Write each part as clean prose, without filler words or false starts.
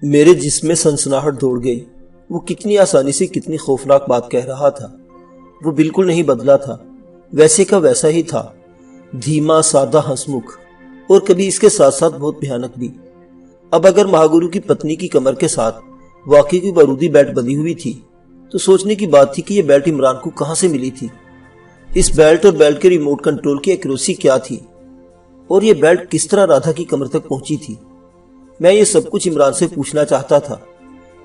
میرے جسم میں سنسناہٹ دوڑ گئی۔ وہ کتنی آسانی سے کتنی خوفناک بات کہہ رہا تھا۔ وہ بالکل نہیں بدلا تھا، ویسے کا ویسا ہی تھا، دھیما، سادہ، ہنسمکھ، اور کبھی اس کے ساتھ ساتھ بہت بھیانک بھی۔ اب اگر مہاگرو کی پتنی کی کمر کے ساتھ واقعی کوئی بارودی بیلٹ بندھی ہوئی تھی تو سوچنے کی بات تھی کہ یہ بیلٹ عمران کو کہاں سے ملی تھی۔ اس بیلٹ اور بیلٹ کے ریموٹ کنٹرول کی ایکوریسی کیا تھی، اور یہ بیلٹ کس طرح رادھا کی کمر تک پہنچی تھی۔ میں یہ سب کچھ عمران سے پوچھنا چاہتا تھا،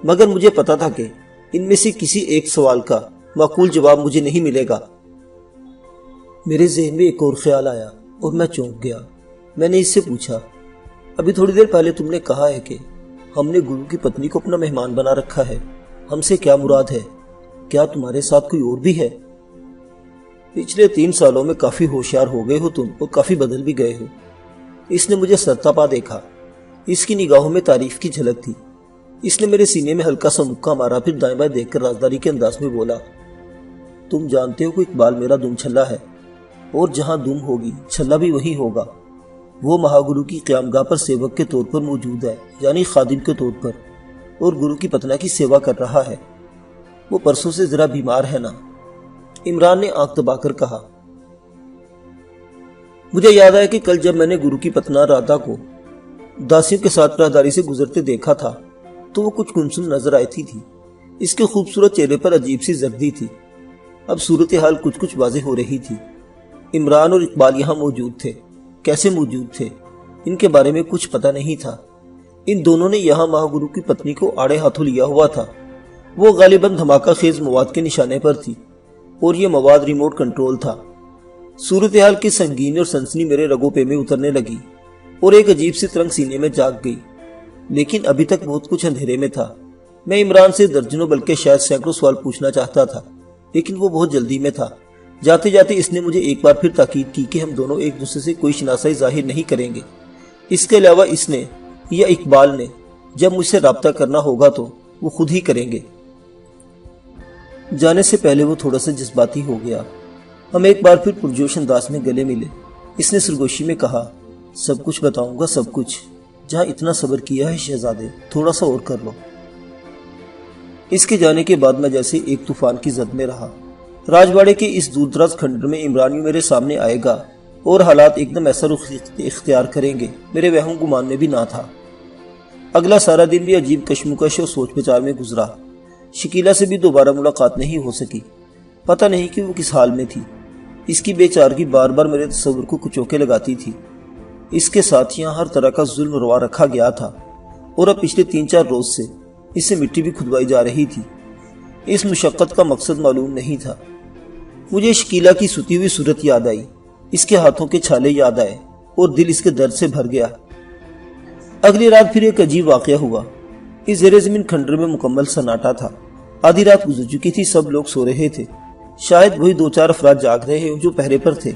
مگر مجھے پتا تھا کہ ان میں سے کسی ایک سوال کا معقول جواب مجھے نہیں ملے گا۔ میرے ذہن میں ایک اور خیال آیا اور میں چونک گیا۔ میں نے اس سے پوچھا، ابھی تھوڑی دیر پہلے تم نے کہا ہے کہ ہم نے گرو کی پتنی کو اپنا مہمان بنا رکھا ہے، ہم سے کیا مراد ہے؟ کیا تمہارے ساتھ کوئی اور بھی ہے؟ پچھلے 3 سالوں میں کافی ہوشیار ہو گئے ہو تم، اور کافی بدل بھی گئے ہو۔ اس نے مجھے سرتاپا دیکھا۔ اس کی نگاہوں میں تعریف کی جھلک تھی۔ اس نے میرے سینے میں ہلکا سا مکہ مارا، پھر دائیں بائیں دیکھ کر رازداری کے انداز میں بولا، تم جانتے ہو کہ اقبال میرا دم چھلا ہے، اور جہاں دم ہوگی چھلا بھی وہی ہوگا۔ وہ مہاگرو کی قیامگاہ پر سیوک کے طور پر موجود ہے، یعنی خادم کے طور پر، اور گرو کی پتنا کی سیوا کر رہا ہے۔ وہ پرسوں سے ذرا بیمار ہے نا؟ عمران نے آنکھ دبا کر کہا۔ مجھے یاد آیا کہ کل جب میں نے گرو کی پتنا رادھا کو داسیوں کے ساتھ راہداری سے گزرتے دیکھا تھا تو وہ کچھ گمسم نظر آتی تھی۔ اس کے خوبصورت چہرے پر عجیب سی زردی تھی۔ اب صورتحال کچھ واضح ہو رہی تھی۔ عمران اور اقبال یہاں موجود تھے۔ کیسے موجود تھے؟ ان کے بارے میں کچھ پتہ نہیں تھا۔ ان دونوں نے یہاں مہاگرو کی پتنی کو آڑے ہاتھوں لیا ہوا تھا۔ وہ غالباً دھماکہ خیز مواد کے نشانے پر تھی، اور یہ مواد ریموٹ کنٹرول تھا۔ صورتحال کی سنگین اور سنسنی میرے رگوں پہ میں اترنے لگی، اور ایک عجیب سی ترنگ سینے میں جاگ گئی۔ لیکن ابھی تک بہت کچھ اندھیرے میں تھا۔ میں عمران سے درجنوں بلکہ شاید سینکڑوں سوال پوچھنا چاہتا تھا، لیکن وہ بہت جلدی میں تھا۔ جاتے جاتے اس نے مجھے ایک بار پھر تاکید کی کہ ہم دونوں ایک دوسرے سے کوئی شناسائی ظاہر نہیں کریں گے۔ اس کے علاوہ اس نے یا اقبال نے جب مجھ سے رابطہ کرنا ہوگا تو وہ خود ہی کریں گے۔ جانے سے پہلے وہ تھوڑا سا جذباتی ہو گیا۔ ہم ایک بار پھر پرجوش انداز میں گلے ملے۔ اس نے سرگوشی میں کہا، سب کچھ بتاؤں گا، سب کچھ۔ جہاں اتنا صبر کیا ہے شہزادے، تھوڑا سا اور کر لو۔ اس کے جانے کے بعد میں جیسے ایک طوفان کی زد میں رہا۔ راجواڑے کے اس دور دراز کھنڈر میں عمرانی میرے سامنے آئے گا اور حالات ایک دم ایسا رخ اختیار کریں گے، میرے وہم گمان میں بھی نہ تھا۔ اگلا سارا دن بھی عجیب کشمکش اور سوچ بچار میں گزرا۔ شکیلا سے بھی دوبارہ ملاقات نہیں ہو سکی۔ پتہ نہیں کہ وہ کس حال میں تھی۔ اس کی بے چارگی بار بار میرے تصور کو کچوکے لگاتی تھی۔ اس کے ساتھ یہاں ہر طرح کا ظلم روا رکھا گیا تھا، اور اب پچھلے 3-4 روز سے اسے مٹی بھی کھدوائی جا رہی تھی۔ اس مشقت کا مقصد معلوم نہیں تھا۔ مجھے شکیلا کی ستی ہوئی صورت یاد آئی، اس کے ہاتھوں کے چھالے یاد آئے، اور دل اس کے درد سے بھر گیا۔ اگلی رات پھر ایک عجیب واقعہ ہوا۔ اس زیر زمین کھنڈر میں مکمل سناٹا تھا۔ آدھی رات گزر چکی تھی، سب لوگ سو رہے تھے۔ شاید وہی 2-4 افراد جاگ رہے ہوں جو پہرے پر تھے۔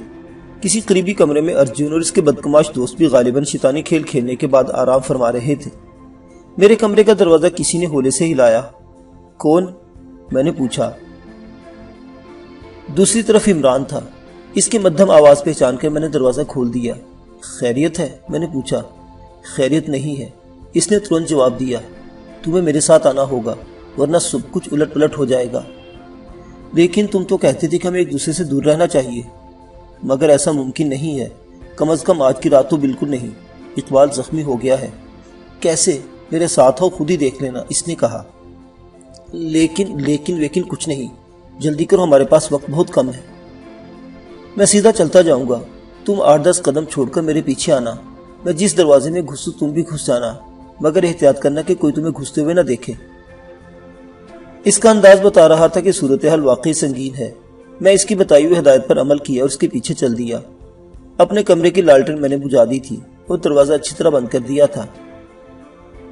کسی قریبی کمرے میں ارجن اور اس کے بدکماش دوست بھی غالباً شیطانی کھیل کھیلنے کے بعد آرام فرما رہے تھے۔ میرے کمرے کا دروازہ کسی نے ہولے سے ہلایا۔ کون؟ میں نے پوچھا۔ دوسری طرف عمران تھا۔ اس کی مدھم آواز پہچان کر میں نے دروازہ کھول دیا۔ خیریت ہے؟ میں نے پوچھا۔ خیریت نہیں ہے، اس نے ترنت جواب دیا۔ تمہیں میرے ساتھ آنا ہوگا، ورنہ سب کچھ الٹ پلٹ ہو جائے گا۔ لیکن تم تو کہتے تھے کہ ہمیں ایک دوسرے سے دور رہنا چاہیے۔ مگر ایسا ممکن نہیں ہے، کم از کم آج کی رات تو بالکل نہیں۔ اقبال زخمی ہو گیا ہے۔ کیسے؟ میرے ساتھ ہو، خود ہی دیکھ لینا، اس نے کہا۔ لیکن کچھ نہیں، جلدی کرو، ہمارے پاس وقت بہت کم ہے۔ میں سیدھا چلتا جاؤں گا، تم 8-10 قدم چھوڑ کر میرے پیچھے آنا۔ میں جس دروازے میں گھسوں تم بھی گھس جانا، مگر احتیاط کرنا کہ کوئی تمہیں گھستے ہوئے نہ دیکھے۔ اس کا انداز بتا رہا تھا کہ صورتحال واقعی سنگین ہے۔ میں اس کی بتائی ہوئی ہدایت پر عمل کیا اور اس کے پیچھے چل دیا۔ اپنے کمرے کی لالٹن میں نے بجھا دی تھی اور دروازہ اچھی طرح بند کر دیا تھا۔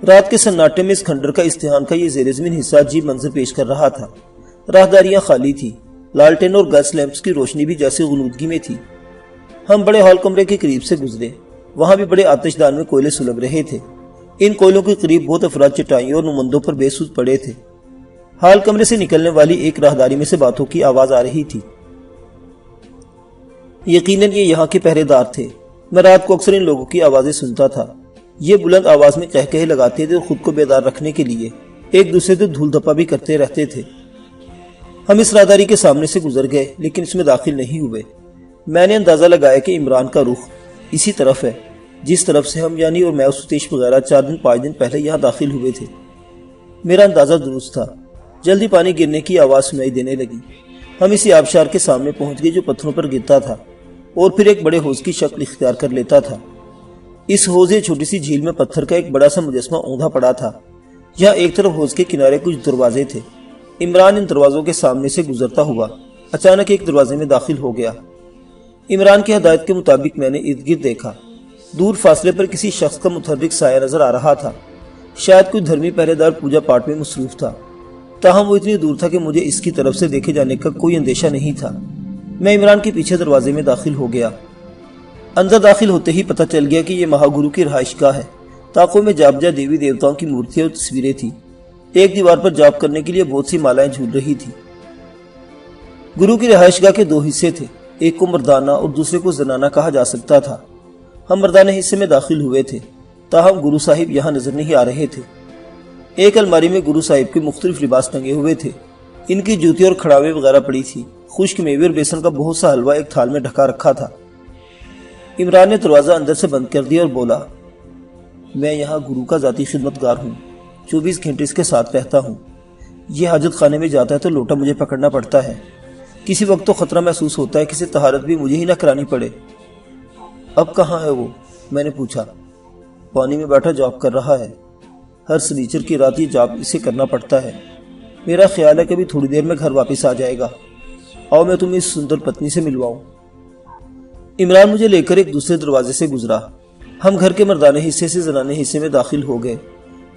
رات کے سناٹے میں اس کھنڈر کا استحان کا یہ زیر زمین حصہ عجیب منظر پیش کر رہا تھا۔ راہداریاں خالی تھی، لالٹین اور گیس لیمپس کی روشنی بھی جیسے غنودگی میں تھی۔ ہم بڑے ہال کمرے کے قریب سے گزرے۔ وہاں بھی بڑے آتش دان میں کوئلے سلگ رہے تھے۔ ان کوئلوں کے قریب بہت افراد چٹائیوں اور نمندوں پر بے سود پڑے تھے۔ ہال کمرے سے نکلنے والی ایک راہداری میں سے باتوں کی آواز آ رہی تھی۔ یقیناً یہ یہاں کے پہرے دار تھے۔ میں رات کو اکثر ان لوگوں کی آوازیں سنتا تھا۔ یہ بلند آواز میں قہقہے لگاتے تھے اور خود کو بیدار رکھنے کے لیے ایک دوسرے سے دھول دھپا بھی کرتے رہتے تھے۔ ہم اس راہداری کے سامنے سے گزر گئے لیکن اس میں داخل نہیں ہوئے۔ میں نے اندازہ لگایا کہ عمران کا رخ اسی طرف ہے جس طرف سے ہم یعنی اور میں اور ستیش وغیرہ 4-5 دن پہلے یہاں داخل ہوئے تھے۔ میرا اندازہ درست تھا۔ جلدی پانی گرنے کی آواز سنائی دینے لگی۔ ہم اسی آبشار کے سامنے پہنچ گئے جو پتھروں پر گرتا تھا اور پھر ایک بڑے حوض کی شکل اختیار کر لیتا تھا۔ اس حوض چھوٹی سی جھیل میں پتھر کا ایک بڑا سا مجسمہ اوندھا پڑا تھا۔ یہاں ایک طرف حوض کے کنارے کچھ دروازے تھے۔ عمران ان دروازوں کے سامنے سے گزرتا ہوا اچانک ایک دروازے میں داخل ہو گیا۔ عمران کی ہدایت کے مطابق میں نے ارد گرد دیکھا۔ دور فاصلے پر کسی شخص کا متحرک سایہ نظر آ رہا تھا۔ شاید کوئی دھرمی پہرے دار پوجا پاٹ میں مصروف تھا، تاہم وہ اتنی دور تھا کہ مجھے اس کی طرف سے دیکھے جانے کا کوئی اندیشہ نہیں تھا۔ میں عمران کے پیچھے دروازے میں داخل ہو گیا۔ اندر داخل ہوتے ہی پتہ چل گیا کہ یہ مہا گرو کی رہائش گاہ ہے۔ طاقوں میں جا بجا دیوی دیوتاؤں کی مورتیاں اور تصویریں تھیں۔ ایک دیوار پر جاپ کرنے کے لیے بہت سی مالائیں جھول رہی تھی۔ گرو کی رہائش گاہ کے 2 حصے تھے، ایک کو مردانہ اور دوسرے کو زنانہ کہا جا سکتا تھا۔ ہم مردانہ حصے میں داخل ہوئے تھے، تاہم گرو صاحب یہاں نظر نہیں آ رہے تھے۔ ایک الماری میں گرو صاحب کے مختلف لباس ٹنگے ہوئے تھے۔ ان کی جوتی اور کھڑاوے وغیرہ پڑی تھی۔ خشک میوے اور بیسن کا بہت سا حلوہ ایک تھال میں ڈھکا رکھا تھا۔ عمران نے دروازہ اندر سے بند کر دیا اور بولا، میں یہاں گرو کا ذاتی خدمتگار ہوں، 24 گھنٹے اس کے ساتھ رہتا ہوں۔ یہ حاجت خانے میں جاتا ہے تو لوٹا مجھے پکڑنا پڑتا ہے۔ کسی وقت تو خطرہ محسوس ہوتا ہے کسی طہارت بھی مجھے ہی نہ کرانی پڑے۔ اب کہاں ہے وہ؟ میں نے پوچھا۔ پانی میں بیٹھا جاپ کر رہا ہے۔ ہر سنیچر کی رات یہ جاپ اسے کرنا پڑتا ہے۔ میرا خیال ہے کہ ابھی تھوڑی دیر میں گھر واپس آ جائے گا۔ آؤ میں تمہیں اس سندر پتنی سے ملواؤں۔ عمران مجھے لے کر ایک دوسرے دروازے سے گزرا۔ ہم گھر کے مردانہ حصے سے زنانے حصے میں داخل ہو گئے۔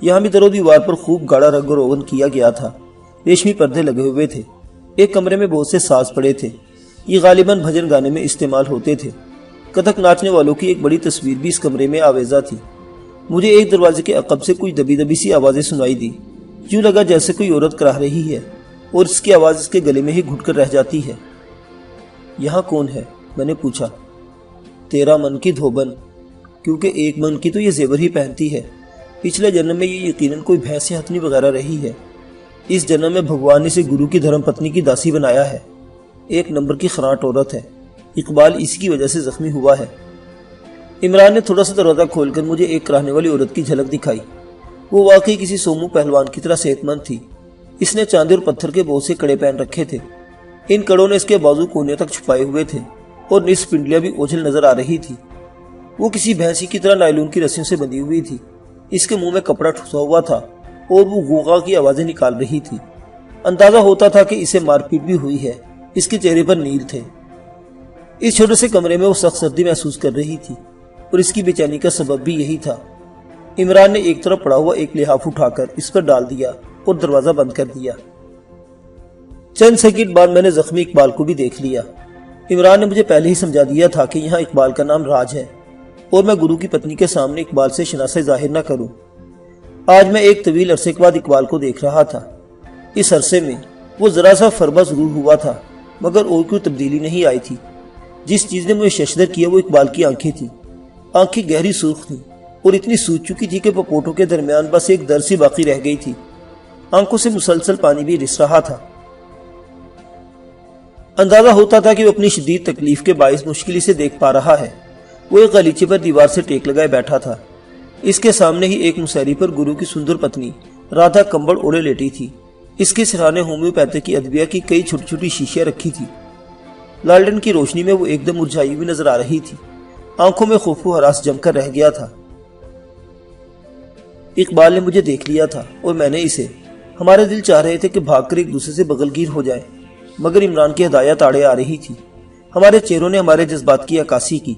یہاں بھی در و دیوار پر خوب گاڑا رنگ و روغن کیا گیا تھا۔ ریشمی پردے لگے ہوئے تھے۔ ایک کمرے میں بہت سے ساز پڑے تھے۔ یہ غالباً بھجن گانے میں استعمال ہوتے تھے۔ کتھک ناچنے والوں کی ایک بڑی تصویر بھی اس کمرے میں آویزہ تھی۔ مجھے ایک دروازے کے عقب سے کچھ دبی دبی سی آوازیں سنائی دی۔ یوں لگا جیسے کوئی عورت کراہ رہی ہے اور اس کی آواز اس کے گلے میں ہی گھٹ کر رہ جاتی ہے۔ یہاں کون ہے؟ میں نے پوچھا۔ 13 من کی دھوبن، کیونکہ 1 من کی تو یہ زیور ہی پہنتی ہے۔ پچھلے جنم میں یہ یقیناً کوئی بھینس یا ہتھنی وغیرہ رہی ہے۔ اس جنم میں بھگوان نے اسے گرو کی دھرم پتنی کی داسی بنایا ہے۔ 1 نمبر کی خراٹ عورت ہے۔ اقبال اسی کی وجہ سے زخمی ہوا ہے۔ عمران نے تھوڑا سا دروازہ کھول کر مجھے ایک کراہنے والی عورت کی جھلک دکھائی۔ وہ واقعی کسی سومو پہلوان کی طرح صحت مند تھی۔ اس نے چاندی اور پتھر کے بہت سے کڑے پہن رکھے تھے۔ ان کڑوں نے اس کے بازو کونے تک چھپائے ہوئے تھے اور نصف پنڈلیاں بھی اوجھل نظر آ رہی تھی۔ وہ کسی بھینسی کی طرح نائلون کی رسیوں سے بندھی ہوئی تھی۔ اس کے منہ میں کپڑا ٹھسا ہوا تھا اور وہ غوغا کی آوازیں نکال رہی تھی۔ اندازہ ہوتا تھا کہ اسے مار پیٹ بھی ہوئی ہے۔ اس کے چہرے پر نیل تھے۔ اس چھوٹے سے کمرے میں وہ سخت سردی محسوس کر رہی تھی اور اس کی بے چینی کا سبب بھی یہی تھا۔ عمران نے ایک طرف پڑا ہوا ایک لحاف اٹھا کر اس پر ڈال دیا اور دروازہ بند کر دیا۔ چند سیکنڈ بعد میں نے زخمی اقبال کو بھی دیکھ لیا۔ عمران نے مجھے پہلے ہی سمجھا دیا تھا کہ یہاں اقبال کا نام راج ہے اور میں گرو کی پتنی کے سامنے اقبال سے شناخت ظاہر نہ کروں۔ آج میں ایک طویل عرصے کے بعد اقبال کو دیکھ رہا تھا۔ اس عرصے میں وہ ذرا سا فربہ ضرور ہوا تھا مگر اور کوئی تبدیلی نہیں آئی تھی۔ جس چیز نے مجھے ششدر کیا وہ اقبال کی آنکھیں تھیں۔ آنکھیں گہری سرخ تھیں اور اتنی سوج چکی تھی کہ پپوٹوں کے درمیان بس ایک در سی باقی رہ گئی تھی۔ آنکھوں سے مسلسل پانی بھی رس رہا تھا۔ اندازہ ہوتا تھا کہ وہ اپنی شدید تکلیف کے باعث مشکل سے دیکھ پا رہا ہے۔ وہ ایک غلیچے پر دیوار سے ٹیک لگائے بیٹھا تھا۔ اس کے سامنے ہی ایک مسہری پر گرو کی سندر پتنی رادھا کمبل اوڑے لیٹی تھی۔ اس کے سرہانے ہومیوپیتھی ادویہ کی کئی چھوٹی چھوٹی شیشیاں رکھی تھی۔ لالٹن کی روشنی میں وہ ایک دم مرجھائی ہوئی نظر آ رہی تھی۔ آنکھوں میں خوف و ہراس جم کر رہ گیا تھا۔ اقبال نے مجھے دیکھ لیا تھا اور میں نے اسے۔ ہمارے دل چاہ رہے تھے کہ بھاگ کر ایک دوسرے سے بغل گیر ہو جائیں مگر عمران کی ہدایت آڑے آ رہی تھی۔ ہمارے چہروں نے ہمارے جذبات کی عکاسی کی۔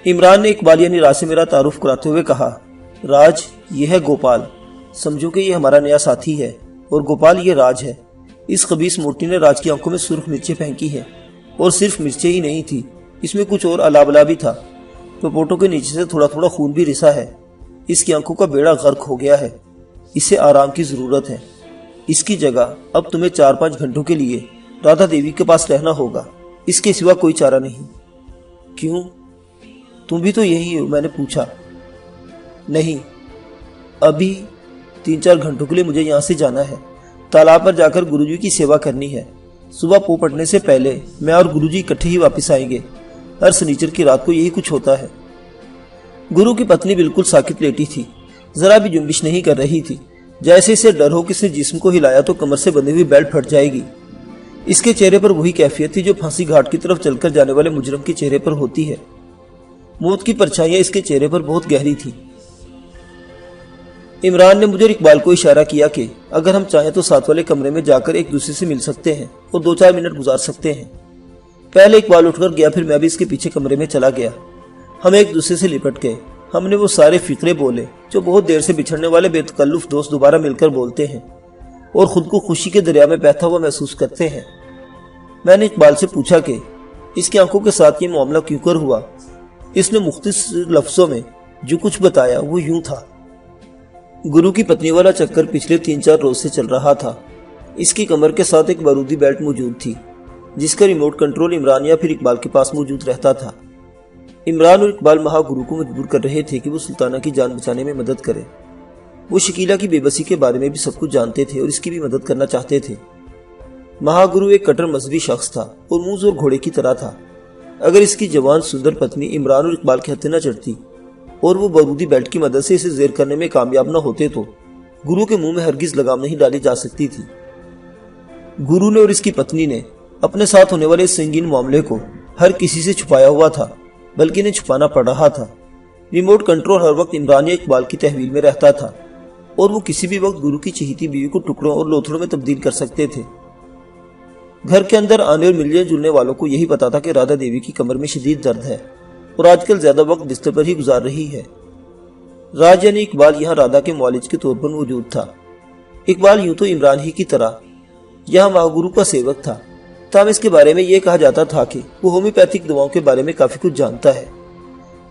عمران نے اقبال یعنی راج سے میرا تعارف کراتے ہوئے کہا، راج یہ ہے گوپال، سمجھو کہ یہ ہمارا نیا ساتھی ہے، اور گوپال یہ راج ہے۔ اس خبیث مورتی نے راج کی آنکھوں میں سرخ مرچیں پھینکی ہیں، اور صرف مرچیں ہی نہیں تھی، اس میں کچھ اور الا بلا بھی تھا۔ پپوٹوں کے نیچے سے تھوڑا تھوڑا خون بھی رسا ہے۔ اس کی آنکھوں کا بیڑا غرق ہو گیا ہے۔ اسے آرام کی ضرورت ہے۔ اس کی جگہ اب تمہیں 4-5 گھنٹوں کے لیے رادھا دیوی کے پاس رہنا ہوگا۔ اس کے سوا کوئی چارہ نہیں۔ کیوں؟ تم بھی تو یہی ہو؟ میں نے پوچھا۔ نہیں، ابھی 3-4 گھنٹوں کے لیے مجھے یہاں سے جانا ہے، تالاب پر جا کر گروجی کی سیوا کرنی ہے۔ صبح پو پڑنے سے پہلے میں اور گروجی اکٹھے ہی واپس آئیں گے۔ ہر سنیچر کی رات کو یہی کچھ ہوتا ہے۔ گرو کی پتنی بالکل ساکت لیٹی تھی، ذرا بھی جنبش نہیں کر رہی تھی، جیسے اسے ڈر ہو کہ اس نے جسم کو ہلایا تو کمر سے بندھی ہوئی بیلٹ پھٹ جائے گی۔ اس کے چہرے پر وہی کیفیت تھی جو پھانسی گھاٹ کی طرف چل کر جانے والے مجرم کے چہرے پر ہوتی ہے۔ موت کی پرچھائیاں اس کے چہرے پر بہت گہری تھی۔ عمران نے مجھے اور اقبال کو اشارہ کیا کہ اگر ہم چاہیں تو ساتھ والے کمرے میں جا کر ایک دوسرے سے مل سکتے ہیں اور 2-4 منٹ گزار سکتے ہیں۔ پہلے اقبال اٹھ کر گیا، پھر میں بھی اس کے پیچھے کمرے میں چلا گیا۔ ہم ایک دوسرے سے لپٹ گئے۔ ہم نے وہ سارے فقرے بولے جو بہت دیر سے بچھڑنے والے بے تکلف دوست دوبارہ مل کر بولتے ہیں اور خود کو خوشی کے دریا میں بہتا ہوا محسوس کرتے ہیں۔ میں نے اقبال سے پوچھا کہ اس کی آنکھوں کے ساتھ یہ معاملہ کیوں کر ہوا۔ اس نے مختصر لفظوں میں جو کچھ بتایا وہ یوں تھا۔ گرو کی پتنی والا چکر پچھلے 3-4 روز سے چل رہا تھا۔ اس کی کمر کے ساتھ ایک بارودی بیلٹ موجود تھی جس کا ریموٹ کنٹرول عمران یا پھر اقبال کے پاس موجود رہتا تھا۔ عمران اور اقبال مہا گرو کو مجبور کر رہے تھے کہ وہ سلطانہ کی جان بچانے میں مدد کرے۔ وہ شکیلا کی بے بسی کے بارے میں بھی سب کچھ جانتے تھے اور اس کی بھی مدد کرنا چاہتے تھے۔ مہا گرو ایک کٹر مذہبی شخص تھا اور منہ اور گھوڑے کی طرح تھا۔ اگر اس کی جوان سندر پتنی عمران اور اقبال کے ہتھے نہ چڑھتی اور وہ بارودی بیلٹ کی مدد سے اسے زیر کرنے میں کامیاب نہ ہوتے تو گرو کے منہ میں ہرگز لگام نہیں ڈالی جا سکتی تھی۔ گرو نے اور اس کی پتنی نے اپنے ساتھ ہونے والے اس سنگین معاملے کو ہر کسی سے چھپایا ہوا تھا، بلکہ انہیں چھپانا پڑ رہا تھا۔ ریموٹ کنٹرول ہر وقت عمران یا اقبال کی تحویل میں رہتا تھا اور وہ کسی بھی وقت گرو کی چہیتی بیوی کو ٹکڑوں اور لوتھڑوں میں تبدیل کر سکتے تھے۔ گھر کے اندر آنے اور ملنے جلنے والوں کو یہی پتا تھا کہ رادھا دیوی کی کمر میں شدید درد ہے اور آج کل زیادہ وقت بستر پر ہی گزار رہی ہے۔ راج یعنی اقبال یہاں رادھا کے معالج کے طور پر موجود تھا۔ اقبال یوں تو عمران ہی کی طرح یہاں مہاگرو کا سیوک تھا، تاہم اس کے بارے میں یہ کہا جاتا تھا کہ وہ ہومیوپیتھک دواؤں کے بارے میں کافی کچھ جانتا ہے۔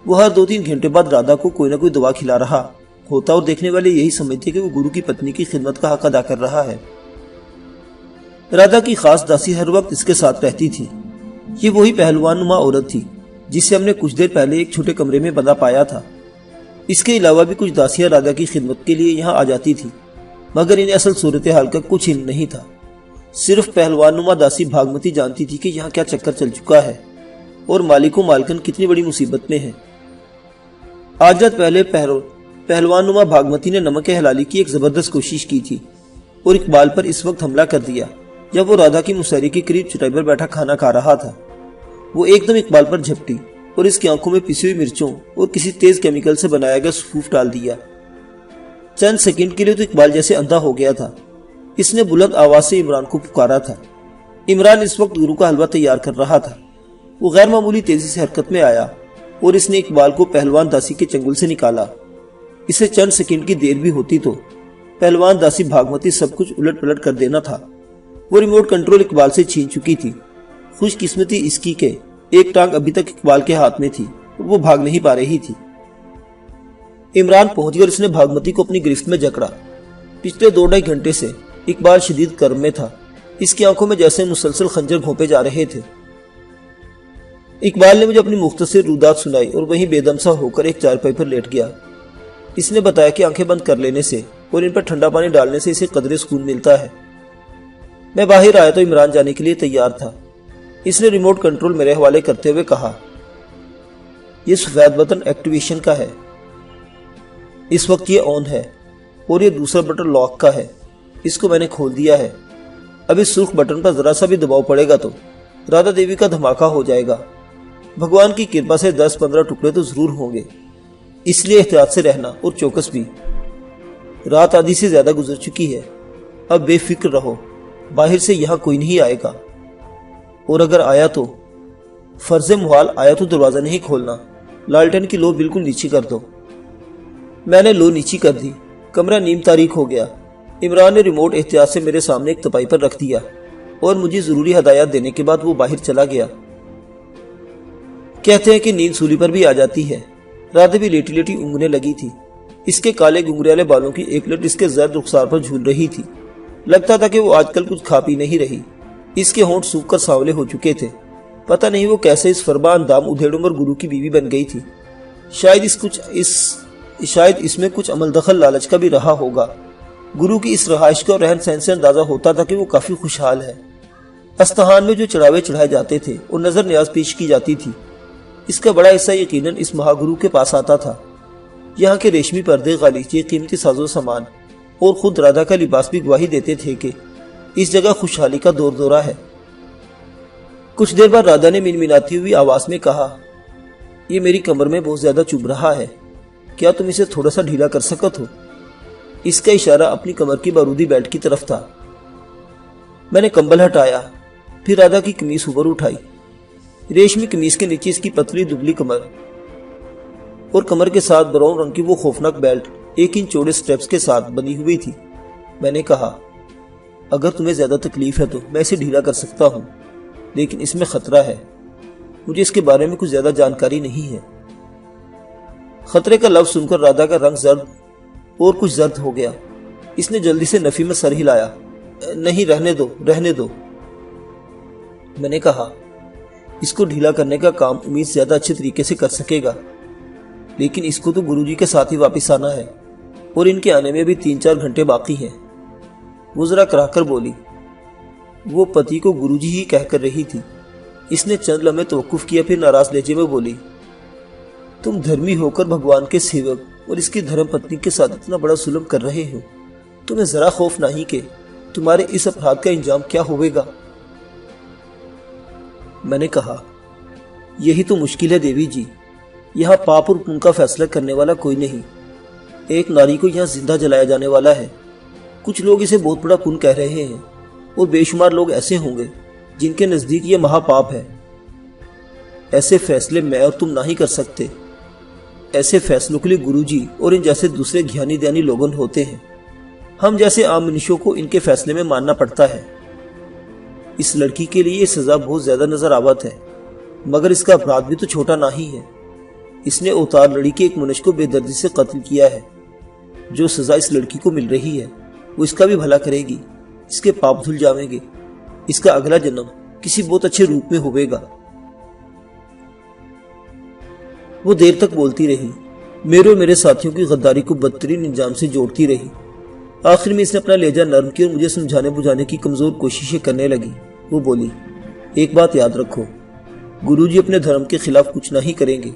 وہ ہر 2-3 گھنٹے بعد رادھا کو کوئی نہ کوئی دوا کھلا رہا ہوتا اور دیکھنے والے یہی سمجھتے کہ وہ گرو کی پتنی کی خدمت کا حق ادا کر رہا ہے۔ رادھا کی خاص داسی ہر وقت اس کے ساتھ رہتی تھی۔ یہ وہی پہلوان نما عورت تھی جسے ہم نے کچھ دیر پہلے ایک چھوٹے کمرے میں بندہ پایا تھا۔ اس کے علاوہ بھی کچھ داسیاں رادھا کی خدمت کے لیے یہاں آ جاتی تھی، مگر انہیں اصل صورتحال کا کچھ علم نہیں تھا۔ صرف پہلوان نما داسی بھاگمتی جانتی تھی کہ یہاں کیا چکر چل چکا ہے اور مالک و مالکن کتنی بڑی مصیبت میں ہیں۔ آج رات پہلے پہلوان نما بھاگمتی نے نمک حلالی کی ایک زبردست کوشش کی تھی اور اقبال پر اس وقت حملہ کر دیا جب وہ رادھا کی مسحری کے قریب چٹائی پر بیٹھا کھانا کھا رہا تھا۔ وہ ایک دم اقبال پر جھپٹی اور اس کی آنکھوں میں پسی ہوئی مرچوں اور کسی تیز کیمیکل سے بنایا گیا سفوف ڈال دیا۔ چند سیکنڈ کے لیے تو اقبال جیسے اندھا ہو گیا تھا۔ اس نے بلند آواز سے عمران کو پکارا تھا۔ عمران اس وقت گرو کا حلوہ تیار کر رہا تھا۔ وہ غیر معمولی تیزی سے حرکت میں آیا اور اس نے اقبال کو پہلوان داسی کے چنگل سے نکالا۔ اسے چند سیکنڈ کی دیر بھی ہوتی تو پہلوان داسی بھاگمتی سب کچھ الٹ پلٹ کر دینا تھا۔ وہ ریموٹ کنٹرول اقبال سے چھین چکی تھی۔ خوش قسمتی اس کی کہ ایک ٹانگ ابھی تک اقبال کے ہاتھ میں تھی اور وہ بھاگ نہیں پا رہی تھی۔ عمران پہنچ گیا اور اس نے بھاگمتی کو اپنی گرفت میں جکڑا۔ پچھلے 2-2.5 گھنٹے سے اقبال شدید کرم میں تھا۔ اس کی آنکھوں میں جیسے مسلسل خنجر گھونپے جا رہے تھے۔ اقبال نے مجھے اپنی مختصر رودات سنائی اور وہیں بے دم سا ہو کر ایک چارپائی پر لیٹ گیا۔ اس نے بتایا کہ آنکھیں بند کر لینے سے اور ان پر ٹھنڈا پانی ڈالنے سے اسے قدرے سکون ملتا ہے۔ میں باہر آیا تو عمران جانے کے لیے تیار تھا۔ اس نے ریموٹ کنٹرول میرے حوالے کرتے ہوئے کہا، یہ سفید بٹن ایکٹیویشن کا ہے، اس وقت یہ آن ہے، اور یہ دوسرا بٹن لاک کا ہے، اس کو میں نے کھول دیا ہے۔ اب اس سرخ بٹن پر ذرا سا بھی دباؤ پڑے گا تو رادھا دیوی کا دھماکہ ہو جائے گا۔ بھگوان کی کرپا سے 10-15 ٹکڑے تو ضرور ہوں گے، اس لیے احتیاط سے رہنا اور چوکس بھی۔ رات آدھی سے زیادہ گزر چکی ہے، اب بے فکر رہو، باہر سے یہاں کوئی نہیں آئے گا، اور اگر آیا تو فرض محال آیا تو دروازہ نہیں کھولنا، لالٹین کی لو بالکل نیچی کر دو۔ میں نے لو نیچی کر دی۔ کمرہ نیم تاریک ہو گیا۔ عمران نے ریموٹ احتیاط سے میرے سامنے ایک تپائی پر رکھ دیا اور مجھے ضروری ہدایات دینے کے بعد وہ باہر چلا گیا۔ کہتے ہیں کہ نیند سولی پر بھی آ جاتی ہے۔ رادھا بھی لیٹی لیٹی اونگنے لگی تھی۔ اس کے کالے گنگریالے بالوں کی ایک لٹ اس کے زرد رخسار پر جھول رہی تھی۔ لگتا تھا کہ وہ آج کل کچھ کھا پی نہیں رہی۔ اس کے ہونٹ سوکھ کر سانولے ہو چکے تھے۔ پتہ نہیں وہ کیسے اس فربا اندام ادھیڑ عمر گرو کی بیوی بن گئی تھی۔ شاید اس میں کچھ عمل دخل لالچ کا بھی رہا ہوگا۔ گرو کی اس رہائش کا اور رہن سہن سے اندازہ ہوتا تھا کہ وہ کافی خوشحال ہے۔ استہان میں جو چڑھاوے چڑھائے جاتے تھے اور نظر نیاز پیش کی جاتی تھی، اس کا بڑا حصہ یقیناً اس مہا گرو کے پاس آتا تھا۔ یہاں کے ریشمی پردے، غالیچے، قیمتی ساز و سامان اور خود رادھا کا لباس بھی گواہی دیتے تھے کہ اس جگہ خوشحالی کا دور دورہ ہے۔ کچھ دیر بعد رادھا نے منمناتی ہوئی آواز میں کہا، یہ میری کمر میں بہت زیادہ چبھ رہا ہے، کیا تم اسے تھوڑا سا ڈھیلا کر سکت ہو؟ اس کا اشارہ اپنی کمر کی بارودی بیلٹ کی طرف تھا۔ میں نے کمبل ہٹایا، پھر رادھا کی قمیص اوپر اٹھائی۔ ریشمی قمیص کے نیچے اس کی پتلی دبلی کمر اور کمر کے ساتھ براؤن رنگ کی وہ خوفناک بیلٹ 1 انچ چوڑے سٹریپس کے ساتھ بنی ہوئی تھی۔ میں نے کہا، اگر تمہیں زیادہ تکلیف ہے تو میں اسے ڈھیلا کر سکتا ہوں، لیکن اس میں خطرہ ہے، مجھے اس کے بارے میں کچھ زیادہ جانکاری نہیں ہے۔ خطرے کا لفظ سن کر رادھا کا رنگ زرد اور کچھ زرد ہو گیا۔ اس نے جلدی سے نفی میں سر ہلایا۔ نہیں، رہنے دو۔ میں نے کہا، اس کو ڈھیلا کرنے کا کام امید زیادہ اچھے طریقے سے کر سکے گا، لیکن اس کو تو گرو جی کے ساتھ ہی واپس آنا ہے اور ان کے آنے میں بھی 3-4 گھنٹے باقی ہیں۔ وہ ذرا کراہ کر بولی۔ وہ پتی کو گرو جی ہی کہہ کر رہی تھی۔ اس نے چند لمحے توقف کیا، پھر ناراض لہجے میں بولی، تم دھرمی ہو کر بھگوان کے سیوک اور اس کی دھرم پتنی کے ساتھ اتنا بڑا ظلم کر رہے ہو، تمہیں ذرا خوف نہیں کہ تمہارے اس اپرادھ کا انجام کیا ہوئے گا؟ میں نے کہا، یہی تو مشکل ہے دیوی جی، یہاں پاپ اور پن کا فیصلہ کرنے والا کوئی نہیں۔ ایک ناری کو یہاں زندہ جلایا جانے والا ہے۔ کچھ لوگ اسے بہت بڑا پن کہہ رہے ہیں اور بے شمار لوگ ایسے ہوں گے جن کے نزدیک یہ مہا پاپ ہے۔ ایسے فیصلے میں اور تم نہ ہی کر سکتے۔ ایسے فیصلوں کے لیے گرو جی اور ان جیسے دوسرے گھیانی دیانی لوگوں ہوتے ہیں۔ ہم جیسے عام منشوں کو ان کے فیصلے میں ماننا پڑتا ہے۔ اس لڑکی کے لیے یہ سزا بہت زیادہ نظر آوت ہے، مگر اس کا اپرادھ بھی تو چھوٹا نہ ہی ہے۔ اس نے اوتار لڑی کے ایک منش کو بے دردی سے قتل کیا ہے۔ جو سزا اس لڑکی کو مل رہی ہے وہ اس کا بھی بھلا کرے گی، اس کے پاپ دھل جاویں گے، اس کا اگلا جنم کسی بہت اچھے روپ میں ہوئے گا۔ وہ دیر تک بولتی رہی، میرے اور میرے ساتھیوں کی غداری کو بدترین انجام سے جوڑتی رہی۔ آخر میں اس نے اپنا لہجہ نرم کیا اور مجھے سمجھانے بجھانے کی کمزور کوششیں کرنے لگی۔ وہ بولی، ایک بات یاد رکھو، گرو جی اپنے دھرم کے خلاف کچھ نہیں کریں گے۔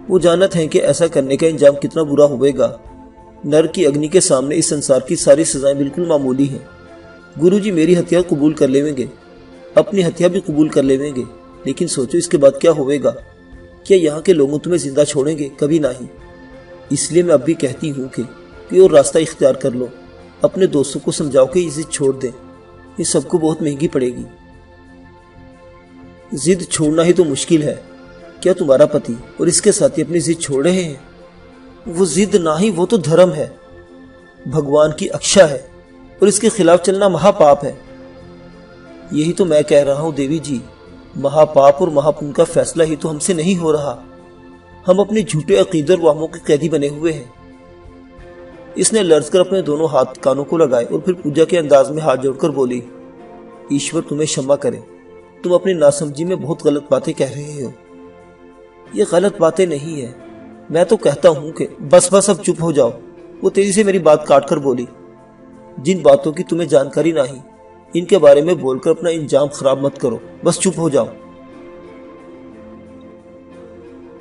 وہ جانت ہیں کہ ایسا کرنے کا انجام کتنا برا ہوئے گا۔ نر کی اگنی کے سامنے اس سنسار کی ساری سزائیں بالکل معمولی ہیں۔ گرو جی میری ہتھیار قبول کر لیویں گے، اپنی ہتھیار بھی قبول کر لیویں گے، لیکن سوچو اس کے بعد کیا ہوئے گا؟ کیا یہاں کے لوگوں تمہیں زندہ چھوڑیں گے؟ کبھی نہیں۔ اس لیے میں اب بھی کہتی ہوں کہ کوئی اور راستہ اختیار کر لو، اپنے دوستوں کو سمجھاؤ کہ یہ ضد چھوڑ دیں، یہ سب کو بہت مہنگی پڑے گی۔ ضد چھوڑنا ہی تو مشکل ہے۔ کیا تمہارا پتی اور اس کے ساتھی اپنی ضد چھوڑ رہے ہیں؟ وہ ضد نہ ہی، وہ تو دھرم ہے، بھگوان کی اکشا ہے، اور اس کے خلاف چلنا مہا پاپ ہے۔ یہی تو میں کہہ رہا ہوں دیوی جی، مہا پاپ اور مہا پن کا فیصلہ ہی تو ہم سے نہیں ہو رہا۔ ہم اپنے جھوٹے عقیدے اور وہموں کے قیدی بنے ہوئے ہیں۔ اس نے لرز کر اپنے دونوں ہاتھ کانوں کو لگائے اور پھر پوجا کے انداز میں ہاتھ جوڑ کر بولی، ایشور تمہیں شمع کرے، تم اپنی ناسمجھی میں بہت غلط باتیں کہہ رہے ہو۔ یہ غلط باتیں نہیں ہیں، میں تو کہتا ہوں کہ بس اب چپ ہو جاؤ۔ وہ تیزی سے میری بات کاٹ کر بولی، جن باتوں کی تمہیں جانکاری نہیں، ان کے بارے میں بول کر اپنا انجام خراب مت کرو، بس چپ ہو جاؤ۔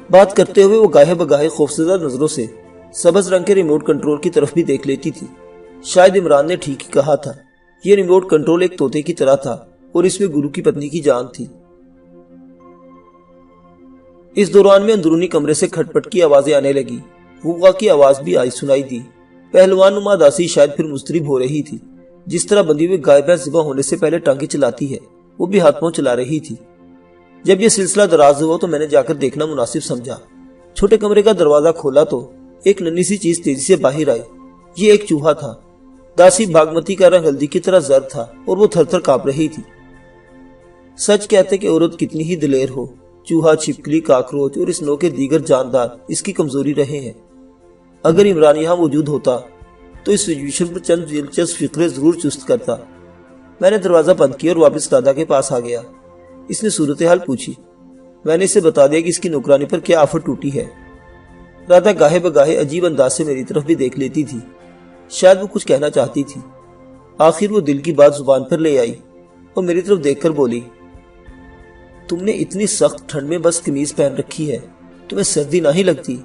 بات کرتے ہوئے وہ گاہے بگاہے خوفزدہ نظروں سے سبز رنگ کے ریموٹ کنٹرول کی طرف بھی دیکھ لیتی تھی۔ شاید عمران نے ٹھیک ہی کہا تھا، یہ ریموٹ کنٹرول ایک طوطے کی طرح تھا اور اس میں گرو کی پتنی کی جان تھی۔ اس دوران میں اندرونی کمرے سے کھٹ پٹ کی آوازیں آنے لگی۔ غوغا کی آواز بھی آئی سنائی دی۔ پہلوان نما داسی شاید پھر مضطرب ہو رہی تھی، جس طرح بندی ہوئی گائے بھینس ذبح ہونے سے پہلے ٹانگیں چلاتی ہے، وہ بھی ہاتھ پاؤں چلا رہی تھی۔ جب یہ سلسلہ دراز ہوا تو میں نے جا کر دیکھنا مناسب سمجھا۔ چھوٹے کمرے کا دروازہ کھولا تو ایک ننھی سی چیز تیزی سے باہر آئی۔ یہ ایک چوہا تھا۔ داسی باگمتی کا رنگ ہلدی کی طرح زرد تھا اور وہ تھر تھر کانپ رہی تھی۔ سچ کہتے کہ عورت کتنی ہی دلیر ہو، چوہا، چھپکلی، کاکروچ اور اس نو کے دیگر جاندار اس کی کمزوری رہے ہیں۔ اگر عمران یہاں موجود ہوتا تو اس سچویشن پر چند دلچسپ فکرے ضرور چست کرتا۔ میں نے دروازہ بند کیا اور واپس دادا کے پاس آ گیا۔ اس نے صورتحال پوچھی۔ میں نے اسے بتا دیا کہ اس کی نوکرانی پر کیا آفت ٹوٹی ہے۔ رادا گاہے بگاہے عجیب انداز سے میری طرف بھی دیکھ لیتی تھی، شاید وہ کچھ کہنا چاہتی تھی۔ آخر وہ دل کی بات زبان پر لے آئی اور میری طرف دیکھ کر بولی، تم نے اتنی سخت ٹھنڈ میں بس قمیض پہن رکھی ہے، تمہیں سردی نہیں لگتی؟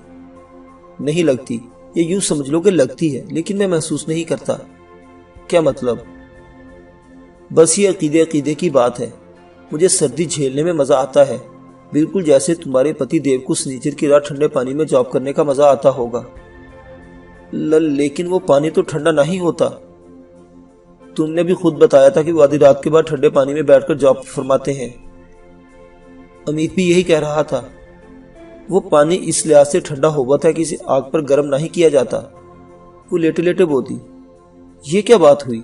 نہیں لگتی، یہ یوں سمجھ لو کہ لگتی ہے، لیکن میں محسوس نہیں کرتا۔ کیا مطلب؟ بس یہ عقیدے کی بات ہے، مجھے سردی جھیلنے میں مزہ آتا ہے، بالکل جیسے تمہارے پتی دیو کو سنیچر کی رات ٹھنڈے پانی میں جاب کرنے کا مزہ آتا ہوگا۔ لیکن وہ پانی تو ٹھنڈا نہیں ہوتا۔ تم نے بھی خود بتایا تھا کہ وہ آدھی رات کے بعد ٹھنڈے پانی میں بیٹھ کر جاب فرماتے ہیں۔ امیت بھی یہی کہہ رہا تھا۔ وہ پانی اس لحاظ سے ٹھنڈا ہوتا ہے کہ اسے آگ پر گرم نہیں کیا جاتا۔ وہ لیٹے لیٹے بولی، یہ کیا بات ہوئی؟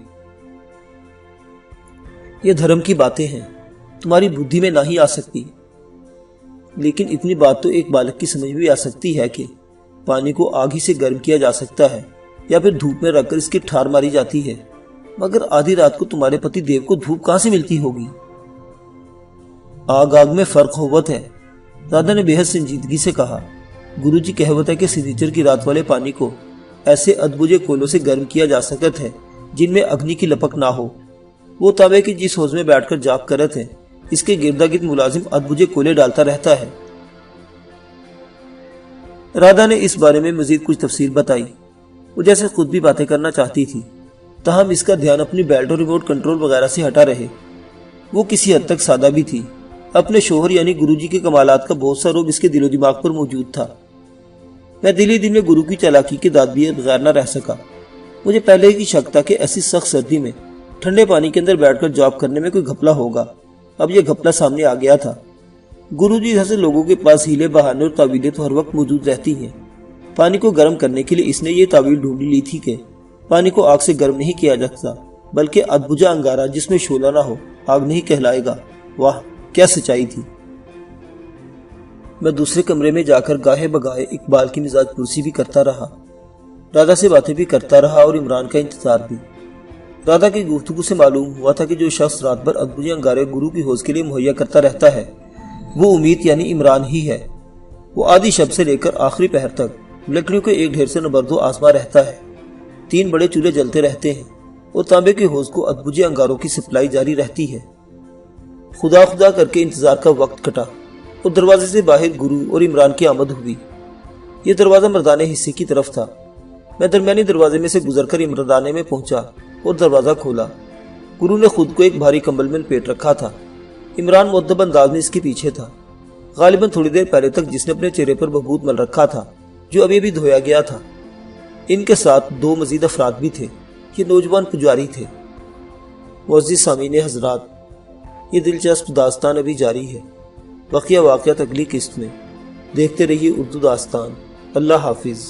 یہ دھرم کی باتیں ہیں، تمہاری بدھی میں نہیں آ سکتی، لیکن اتنی بات تو ایک بالغ کی سمجھ بھی آ سکتی ہے کہ پانی کو آگ ہی سے گرم کیا جا سکتا ہے یا پھر دھوپ میں رکھ کر اس کی ٹھار ماری جاتی ہے۔ مگر آدھی رات کو تمہارے پتی دیو کو دھوپ کہاں سے ملتی ہوگی؟ آگ میں فرق ہوت ہے، دادا نے بے حد سنجیدگی سے کہا۔ گرو جی کہوت ہے کہ سنیچر کی رات والے پانی کو ایسے ادبجے کولوں سے گرم کیا جا سکت ہے جن میں اگنی کی لپک نہ ہو۔ وہ تابے کی جس حوض میں بیٹھ کر جاپ کرت ہے، اس کے گردا گرد ملازم ادبجے کولے ڈالتا رہتا ہے۔ رادا نے اس بارے میں مزید کچھ تفصیل بتائی۔ وہ جیسے خود بھی باتیں کرنا چاہتی تھی، تاہم اس کا دھیان اپنی بیلٹ اور ریموٹ کنٹرول وغیرہ سے ہٹا رہے۔ وہ کسی حد تک سادہ بھی تھی، اپنے شوہر یعنی گرو جی کے کمالات کا بہت سا روب اس کے دل و دماغ پر موجود تھا۔ میں دل ہی دل میں گرو کی چالاکی کے داد دیے بغیر نہ رہ سکا۔ مجھے پہلے ہی شک تھا کہ ایسی سخت سردی میں ٹھنڈے پانی کے اندر بیٹھ کر جاب کرنے میں کوئی گھپلا ہوگا۔ اب یہ گھپلا سامنے آ گیا تھا۔ گرو جی جیسے لوگوں کے پاس ہیلے بہانے اور تعویلیں تو ہر وقت موجود رہتی ہیں۔ پانی کو گرم کرنے کے لیے اس نے یہ تعویل ڈھونڈ لی تھی کہ پانی کو آگ سے گرم نہیں کیا جاتا، بلکہ ادبجا انگارہ جس میں شعلہ نہ ہو آگ نہیں کہلائے گا۔ واہ کیا سچائی تھی! میں دوسرے کمرے میں جا کر گاہے بگاہے اقبال کی مزاج پرسی بھی کرتا رہا، رادا سے باتیں بھی کرتا رہا اور عمران کا انتظار بھی۔ رادا کی گفتگو سے معلوم ہوا تھا کہ جو شخص رات بھر ادبجے انگارے گرو کی حوض کے لیے مہیا کرتا رہتا ہے وہ امید یعنی عمران ہی ہے۔ وہ آدھی شب سے لے کر آخری پہر تک لکڑیوں کے ایک ڈھیر سے نبردو آزما رہتا ہے۔ 3 بڑے چولہے جلتے رہتے ہیں اور تانبے کے حوض کو ادبجے انگاروں کی سپلائی جاری رہتی ہے۔ خدا خدا کر کے انتظار کا وقت کٹا اور دروازے سے باہر گرو اور عمران کی آمد ہوئی۔ یہ دروازہ مردانے حصے کی طرف تھا۔ میں درمیانی دروازے میں سے گزر کر مردانے میں پہنچا اور دروازہ کھولا۔ گرو نے خود کو ایک بھاری کمبل میں لپیٹ رکھا تھا۔ عمران مؤدب انداز میں اس کے پیچھے تھا۔ غالباً تھوڑی دیر پہلے تک جس نے اپنے چہرے پر بھبوت مل رکھا تھا جو ابھی بھی دھویا گیا تھا۔ ان کے ساتھ 2 مزید افراد بھی تھے۔ یہ نوجوان پجاری تھے۔ معزز سامعین حضرات، یہ دلچسپ داستان ابھی جاری ہے۔ بقیہ واقعات اگلی قسط میں۔ دیکھتے رہیے اردو داستان۔ اللہ حافظ۔